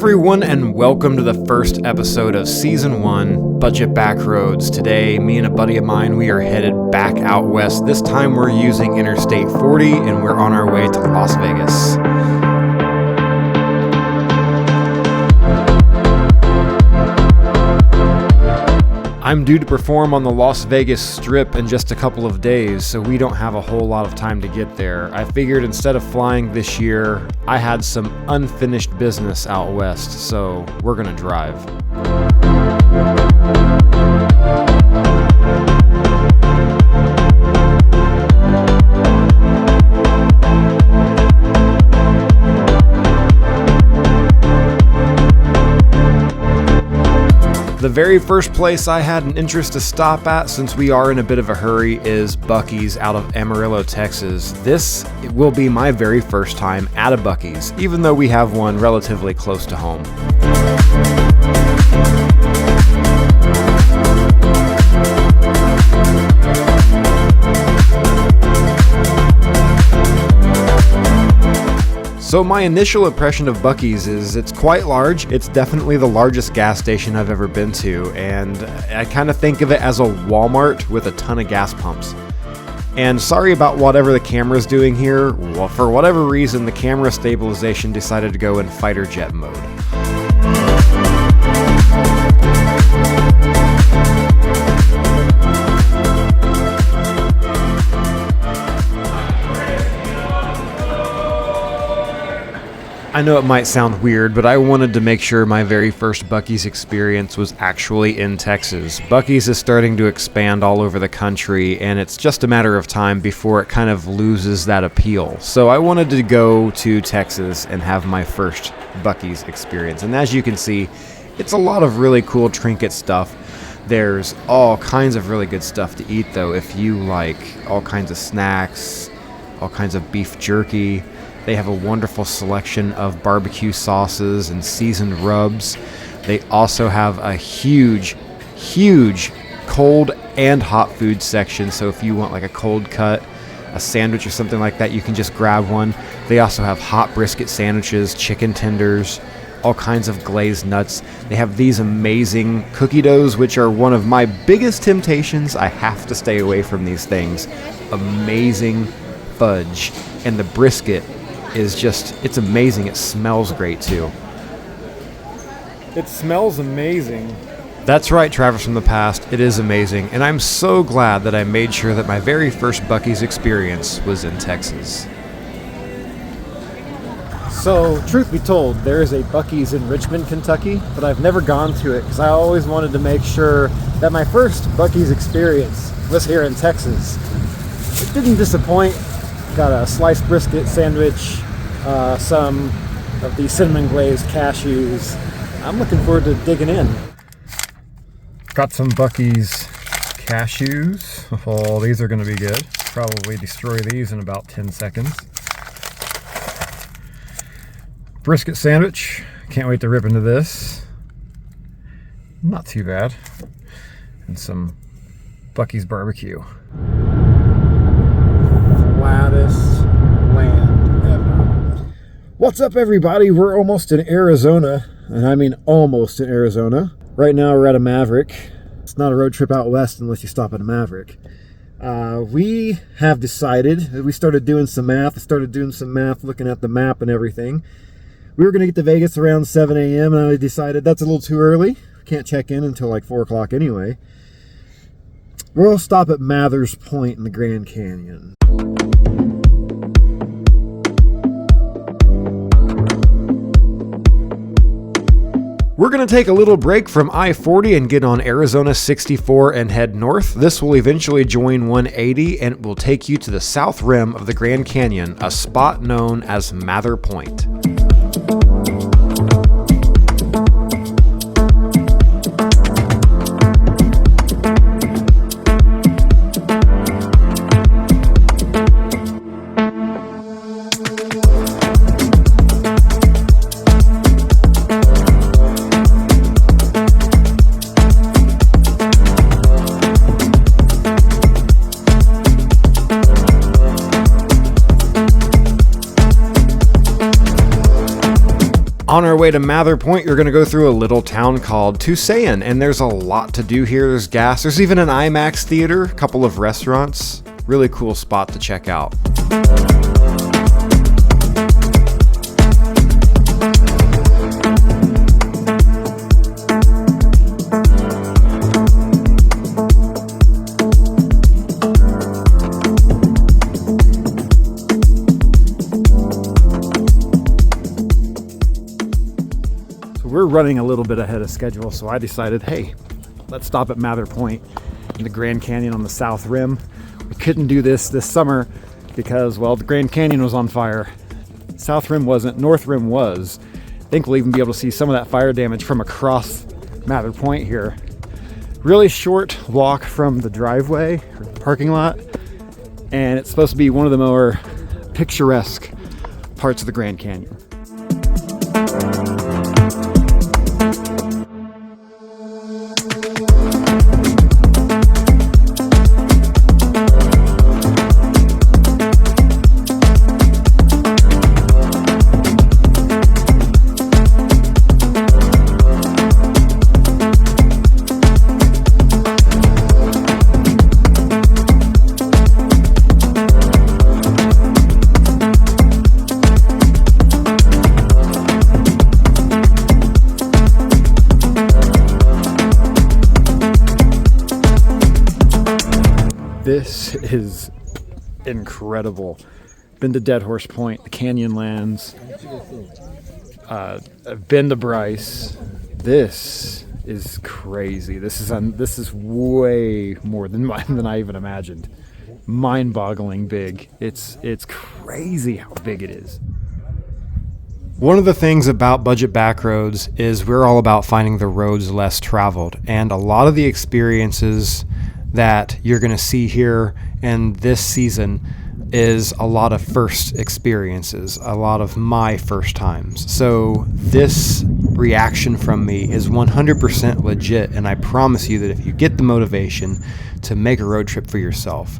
everyone, and welcome to the first episode of Season 1, Budget Backroads. Today, me and a buddy of mine, we are headed back out west. This time we're using Interstate 40, and we're on our way to Las Vegas. I'm due to perform on the Las Vegas Strip in just a couple of days, so we don't have a whole lot of time to get there. I figured instead of flying this year, I had some unfinished business out west, so we're gonna drive. The very first place I had an interest to stop at, since we are in a bit of a hurry, is Buc-ee's out of Amarillo, Texas. This will be my very first time at a Buc-ee's, even though we have one relatively close to home. So my initial impression of Buc-ee's is it's quite large. It's definitely the largest gas station I've ever been to, and I kind of think of it as a Walmart with a ton of gas pumps. And sorry about whatever the camera's doing here. Well, for whatever reason, the camera stabilization decided to go in fighter jet mode. I know it might sound weird, but I wanted to make sure my very first Buc-ee's experience was actually in Texas. Buc-ee's is starting to expand all over the country, and it's just a matter of time before it kind of loses that appeal. So I wanted to go to Texas and have my first Buc-ee's experience. And as you can see, it's a lot of really cool trinket stuff. There's all kinds of really good stuff to eat, though, if you like all kinds of snacks, all kinds of beef jerky. They have a wonderful selection of barbecue sauces and seasoned rubs. They also have a huge cold and hot food section. So if you want like a cold cut, a sandwich or something like that, you can just grab one. They also have hot brisket sandwiches, chicken tenders, all kinds of glazed nuts. They have these amazing cookie doughs, which are one of my biggest temptations. I have to stay away from these things. Amazing fudge. And the brisket is just, it's amazing. It smells great too. It smells amazing. That's right, Travis from the past. It is amazing. And I'm so glad that I made sure that my very first Buc-ee's experience was in Texas. So, truth be told, there is a Buc-ee's in Richmond, Kentucky, but I've never gone to it because I always wanted to make sure that my first Buc-ee's experience was here in Texas. It didn't disappoint. Got a sliced brisket sandwich, some of the cinnamon glazed cashews. I'm looking forward to digging in. Got some Buc-ee's cashews. Oh, these are going to be good. Probably destroy these in about 10 seconds. Brisket sandwich. Can't wait to rip into this. Not too bad. And some Buc-ee's barbecue. Flattest land ever. What's up, everybody? We're almost in Arizona, and I mean almost in Arizona. Right now we're at a Maverick. It's not a road trip out west unless you stop at a Maverick. We have decided, we started doing some math, looking at the map and everything. We were going to get to Vegas around 7 a.m. and I decided that's a little too early. Can't check in until like 4 o'clock anyway. We'll stop at Mather's Point in the Grand Canyon. We're going to take a little break from I-40 and get on Arizona 64 and head north. This will eventually join 180 and it will take you to the south rim of the Grand Canyon, a spot known as Mather Point. On our way to Mather Point, you're going to go through a little town called Tusayan, and there's a lot to do here. There's gas, there's even an IMAX theater, a couple of restaurants. Really cool spot to check out. We're running a little bit ahead of schedule, so I decided, hey, let's stop at Mather Point in the Grand Canyon on the South Rim. We couldn't do this summer because, well, the Grand Canyon was on fire. South Rim wasn't, North Rim was. I think we'll even be able to see some of that fire damage from across Mather Point here. Really short walk from the driveway or parking lot, and it's supposed to be one of the more picturesque parts of the Grand Canyon. This is incredible. Been to Dead Horse Point, the Canyonlands. I've been to Bryce. This is crazy. This is way more than I even imagined. Mind-boggling big. It's crazy how big it is. One of the things about Budget Backroads is we're all about finding the roads less traveled, and a lot of the experiences that you're going to see here in this season is a lot of first experiences, a lot of my first times. So this reaction from me is 100% legit, and I promise you that if you get the motivation to make a road trip for yourself,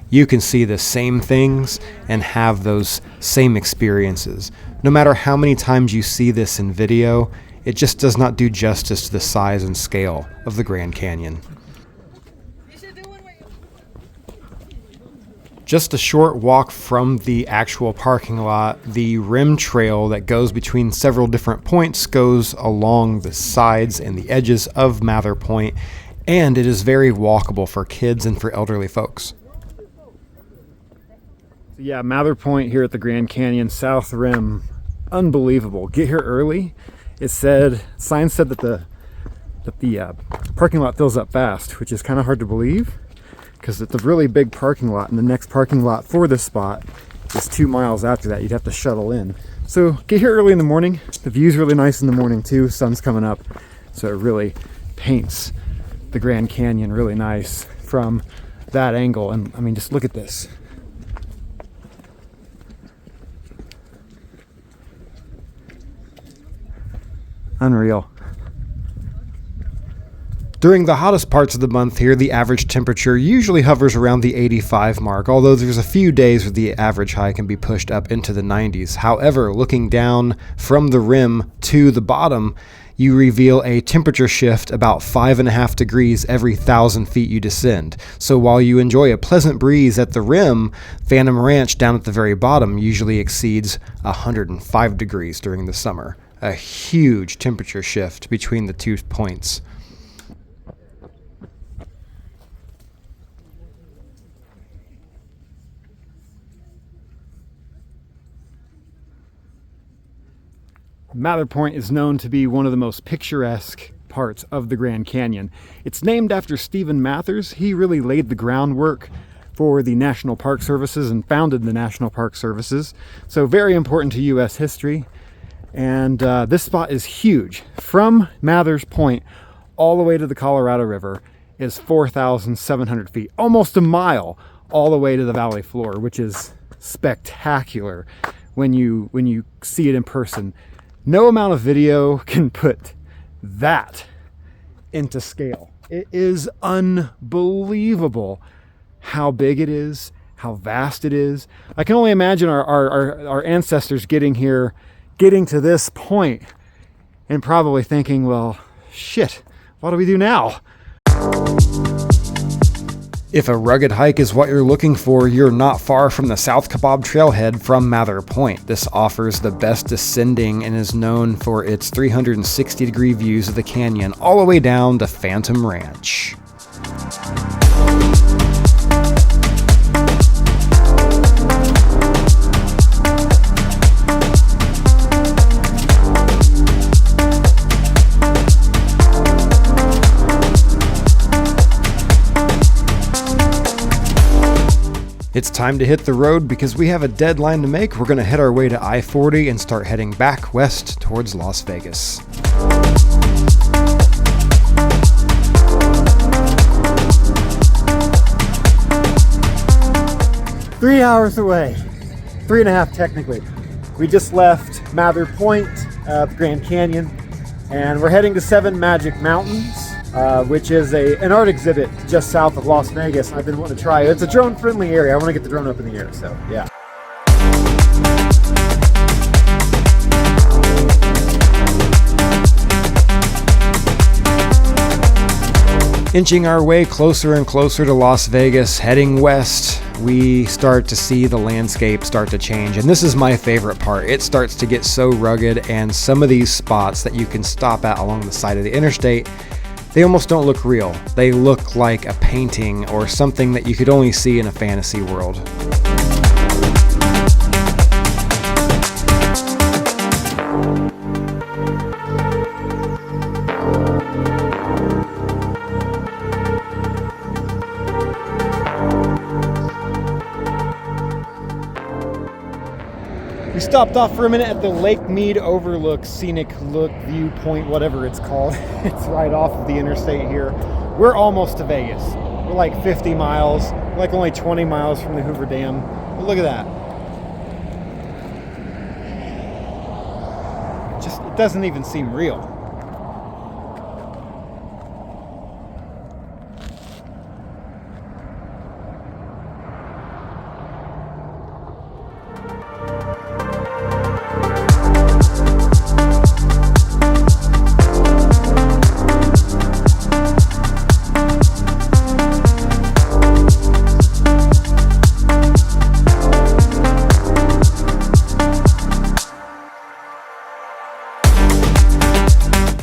you can see the same things and have those same experiences. No matter how many times you see this in video, it just does not do justice to the size and scale of the Grand Canyon. Just a short walk from the actual parking lot, the rim trail that goes between several different points goes along the sides and the edges of Mather Point, and it is very walkable for kids and for elderly folks. Yeah, Mather Point here at the Grand Canyon, South Rim, unbelievable. Get here early. Sign said that the parking lot fills up fast, which is kind of hard to believe, because it's a really big parking lot, and the next parking lot for this spot is 2 miles after that. You'd have to shuttle in. So get here early in the morning. The view's really nice in the morning too. Sun's coming up, so it really paints the Grand Canyon really nice from that angle. And I mean, just look at this. Unreal. During the hottest parts of the month here, the average temperature usually hovers around the 85 mark, although there's a few days where the average high can be pushed up into the 90s. However, looking down from the rim to the bottom, you reveal a temperature shift about 5.5 degrees every 1,000 feet you descend. So while you enjoy a pleasant breeze at the rim, Phantom Ranch down at the very bottom usually exceeds 105 degrees during the summer. A huge temperature shift between the 2 points. Mather Point is known to be one of the most picturesque parts of the Grand Canyon. It's named after Stephen Mathers. He really laid the groundwork for the National Park Services and founded the National Park Services. So very important to U.S. history. And this spot is huge. From Mather's Point all the way to the Colorado River is 4,700 feet, almost a mile all the way to the valley floor, which is spectacular when you see it in person. No amount of video can put that into scale. It is unbelievable how big it is, how vast it is. I can only imagine our ancestors getting to this point and probably thinking, well, shit, what do we do now? If a rugged hike is what you're looking for, you're not far from the South Kabob Trailhead from Mather Point. This offers the best descending and is known for its 360-degree views of the canyon all the way down to Phantom Ranch. It's time to hit the road because we have a deadline to make. We're going to head our way to I-40 and start heading back west towards Las Vegas. Three hours away, 3.5 technically. We just left Mather Point, the Grand Canyon, and we're heading to Seven Magic Mountains. Which is an art exhibit just south of Las Vegas. I've been wanting to try it. It's a drone-friendly area. I want to get the drone up in the air, so yeah. Inching our way closer and closer to Las Vegas, heading west, we start to see the landscape start to change. And this is my favorite part. It starts to get so rugged, and some of these spots that you can stop at along the side of the interstate, they almost don't look real. They look like a painting or something that you could only see in a fantasy world. We stopped off for a minute at the Lake Mead Overlook Scenic Look Viewpoint, whatever it's called. It's right off of the interstate here. We're almost to Vegas. We're like 50 miles, we're like only 20 miles from the Hoover Dam. But look at that. It doesn't even seem real.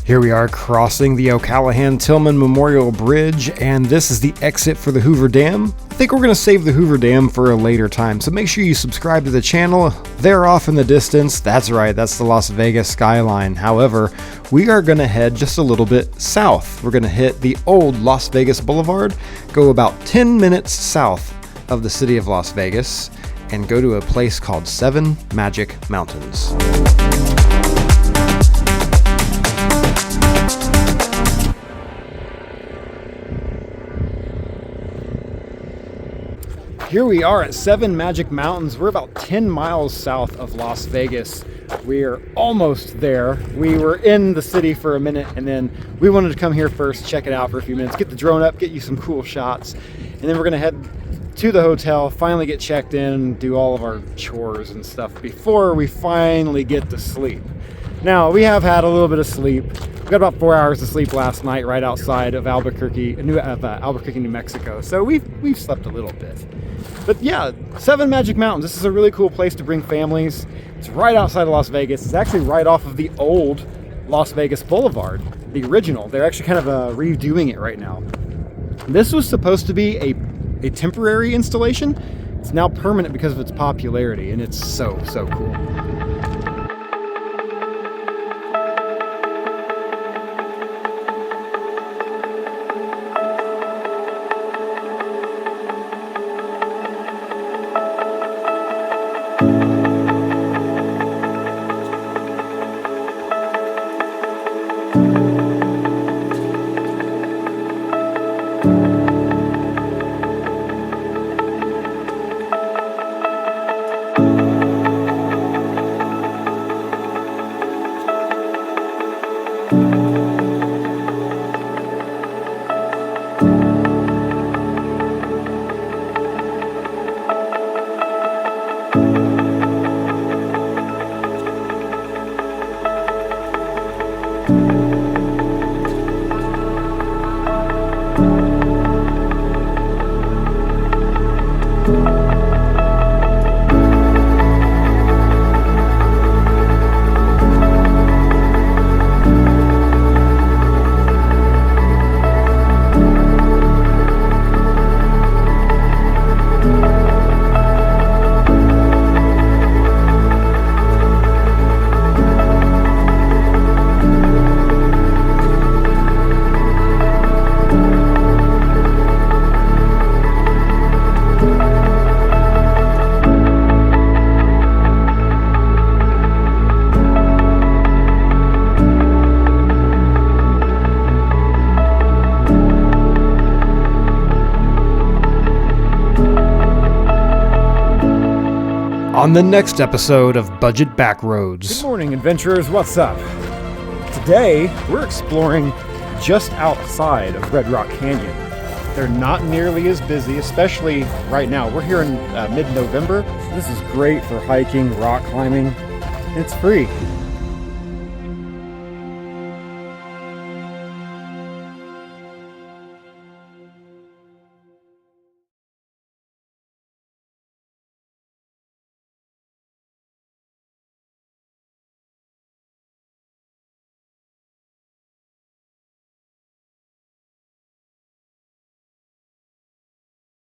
Here we are crossing the O'Callahan-Tillman Memorial Bridge, and this is the exit for the Hoover Dam. I think we're going to save the Hoover Dam for a later time, so make sure you subscribe to the channel. There off in the distance, that's right, that's the Las Vegas skyline. However, we are going to head just a little bit south. We're going to hit the old Las Vegas Boulevard, go about 10 minutes south of the city of Las Vegas, and go to a place called Seven Magic Mountains. Here we are at Seven Magic Mountains. We're about 10 miles south of Las Vegas. We're almost there. We were in the city for a minute, and then we wanted to come here first, check it out for a few minutes, get the drone up, get you some cool shots, and then we're gonna head to the hotel, finally get checked in, do all of our chores and stuff before we finally get to sleep. Now, we have had a little bit of sleep. We got about 4 hours of sleep last night right outside of Albuquerque, New Mexico. So we've slept a little bit. But yeah, Seven Magic Mountains. This is a really cool place to bring families. It's right outside of Las Vegas. It's actually right off of the old Las Vegas Boulevard, the original. They're actually kind of redoing it right now. This was supposed to be a temporary installation. It's now permanent because of its popularity, and it's so cool. On the next episode of Budget Backroads. Good morning, adventurers. What's up? Today, we're exploring just outside of Red Rock Canyon. They're not nearly as busy, especially right now. We're here in mid-November. This is great for hiking, rock climbing. It's free.